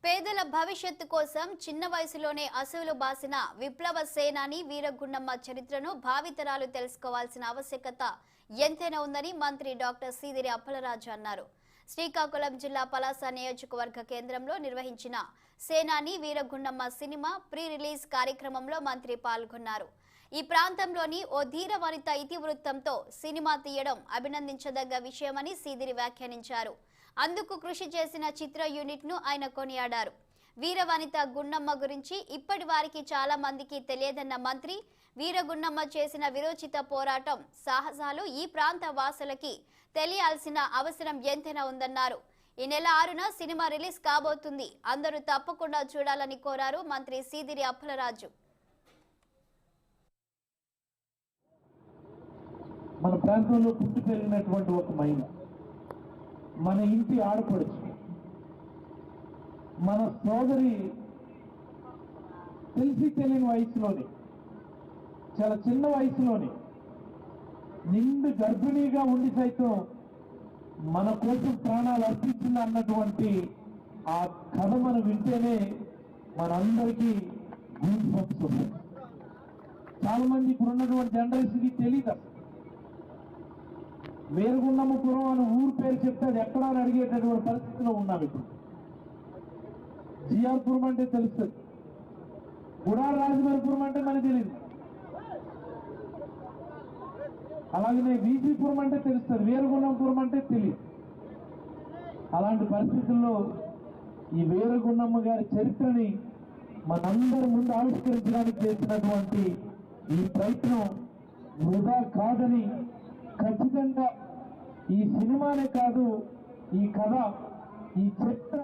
పేదల భవిష్యత్తు కోసం చిన్న వయసులోనే అసువులు బాసిన విప్లవ సేనాని వీరగుండమ్మ చరిత్రను భావితరాలు తెలుసుకోవాల్సిన ఆవశ్యకత ఎంతైనా ఉందని మంత్రి డాక్టర్ సీదిరి అప్పలరాజు అన్నారు. శ్రీకాకుళం జిల్లా పలాస నియోజకవర్గ కేంద్రంలో నిర్వహించిన సేనాని వీరగుండమ్మ సినిమా ప్రీ రిలీజ్ కార్యక్రమంలో మంత్రి పాల్గొన్నారు. ఈ ప్రాంతంలోని ఓ ధీర వనిత ఇతివృత్తంతో సినిమా తీయడం అభినందించదగ్గ విషయమని సీదిరి వ్యాఖ్యానించారు. అందుకు కృషి చేసిన చిత్ర యూనిట్ ను ఆయన కొనియాడారు. వీరవనిత గుండమ్మ గురించి ఇప్పటి వారికి చాలా మందికి తెలియదన్న మంత్రి, వీరగుండమ్మ చేసిన విరోచిత పోరాటం సాహసాలు ఈ ప్రాంత వాసులకి తెలియాల్సిన అవసరం ఎంతైనా ఉందన్నారు. ఈ నెల 6న సినిమా రిలీజ్ కాబోతుంది. అందరూ తప్పకుండా చూడాలని కోరారు మంత్రి సీదిరి అప్పలరాజు. మన ప్రాంతంలో పుట్టి పెరిగినటువంటి ఒక మహిళ, మన ఇంటి ఆడపడుచు, మన సోదరి తెలిసి తెలియని వయసులోనే, చాలా చిన్న వయసులోనే నిండు గర్భిణీగా ఉండి సైతం మన కోసం ప్రాణాలు అర్పించింది అన్నటువంటి ఆ కథ మనం వింటేనే మనందరికీ గూస్ బంప్స్ వస్తాయి. చాలా మంది ఇప్పుడు ఉన్నటువంటి జనరేషన్కి తెలియదు. వీరగుండమ్మపురం అని ఊరు పేరు చెప్తే అది ఎక్కడా అని అడిగేటటువంటి పరిస్థితిలో ఉన్నాం. ఇప్పుడు జిఆర్పురం అంటే తెలుస్తుంది, గుడాల రాజమరిపురం అంటే మనకు తెలియదు. అలాగనే వీజీపురం అంటే తెలుస్తుంది, వీరగుండమ్మపురం అంటే తెలియదు. అలాంటి పరిస్థితుల్లో ఈ వీరగుండమ్మ గారి చరిత్రని మనందరి ముందు ఆవిష్కరించడానికి చేసినటువంటి ఈ ప్రయత్నం వృధా కాదని, ఖచ్చితంగా ఈ సినిమానే కాదు, ఈ కథ, ఈ చరిత్ర